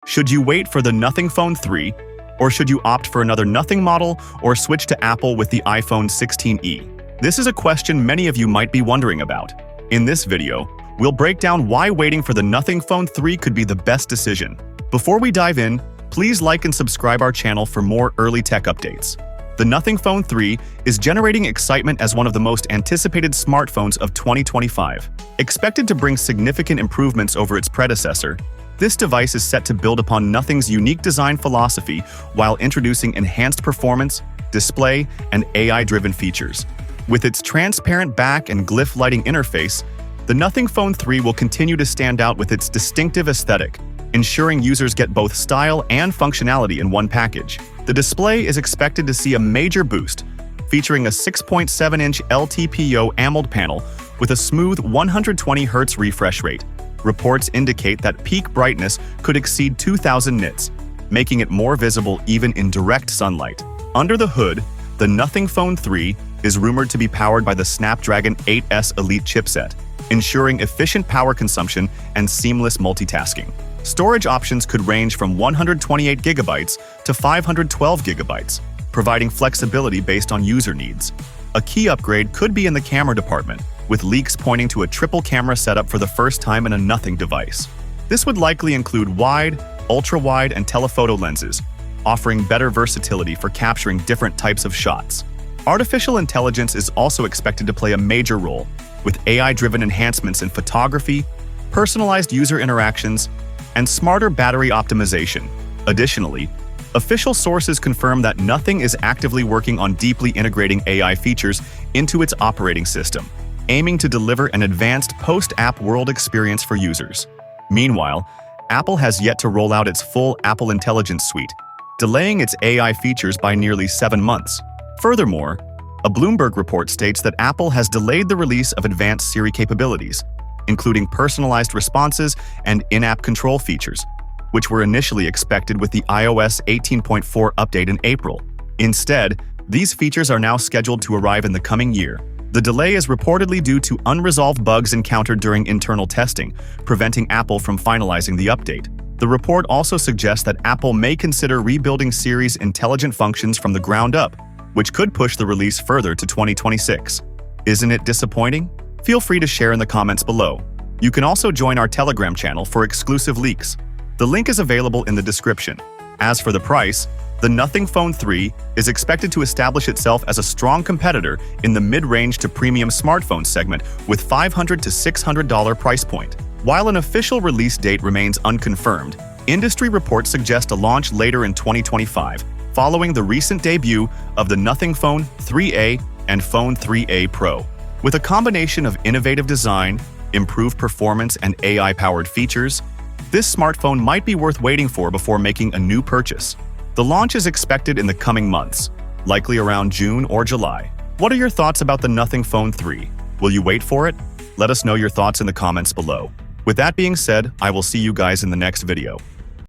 Should you wait for the Nothing Phone 3, or should you opt for another Nothing model or switch to Apple with the iPhone 16e? This is a question many of you might be wondering about. In this video, we'll break down why waiting for the Nothing Phone 3 could be the best decision. Before we dive in, please like and subscribe our channel for more early tech updates. The Nothing Phone 3 is generating excitement as one of the most anticipated smartphones of 2025. Expected to bring significant improvements over its predecessor, this device is set to build upon Nothing's unique design philosophy while introducing enhanced performance, display, and AI-driven features. With its transparent back and glyph lighting interface, the Nothing Phone 3 will continue to stand out with its distinctive aesthetic, ensuring users get both style and functionality in one package. The display is expected to see a major boost, featuring a 6.7-inch LTPO AMOLED panel with a smooth 120Hz refresh rate. Reports indicate that peak brightness could exceed 2000 nits, making it more visible even in direct sunlight. Under the hood, the Nothing Phone 3 is rumored to be powered by the Snapdragon 8S Elite chipset, ensuring efficient power consumption and seamless multitasking. Storage options could range from 128GB to 512GB, providing flexibility based on user needs. A key upgrade could be in the camera department, with leaks pointing to a triple camera setup for the first time in a Nothing device. This would likely include wide, ultra-wide, and telephoto lenses, offering better versatility for capturing different types of shots. Artificial intelligence is also expected to play a major role, with AI-driven enhancements in photography, personalized user interactions, and smarter battery optimization. Additionally, official sources confirm that Nothing is actively working on deeply integrating AI features into its operating system, aiming to deliver an advanced post-app world experience for users. Meanwhile, Apple has yet to roll out its full Apple Intelligence suite, delaying its AI features by nearly 7 months. Furthermore, a Bloomberg report states that Apple has delayed the release of advanced Siri capabilities, including personalized responses and in-app control features, which were initially expected with the iOS 18.4 update in April. Instead, these features are now scheduled to arrive in the coming year. The delay is reportedly due to unresolved bugs encountered during internal testing, preventing Apple from finalizing the update. The report also suggests that Apple may consider rebuilding Siri's intelligent functions from the ground up, which could push the release further to 2026. Isn't it disappointing? Feel free to share in the comments below. You can also join our Telegram channel for exclusive leaks. The link is available in the description. As for the price, the Nothing Phone 3 is expected to establish itself as a strong competitor in the mid-range to premium smartphone segment with $500 to $600 price point. While an official release date remains unconfirmed, industry reports suggest a launch later in 2025, following the recent debut of the Nothing Phone 3A and Phone 3A Pro. With a combination of innovative design, improved performance, and AI-powered features, this smartphone might be worth waiting for before making a new purchase. The launch is expected in the coming months, likely around June or July. What are your thoughts about the Nothing Phone 3? Will you wait for it? Let us know your thoughts in the comments below. With that being said, I will see you guys in the next video.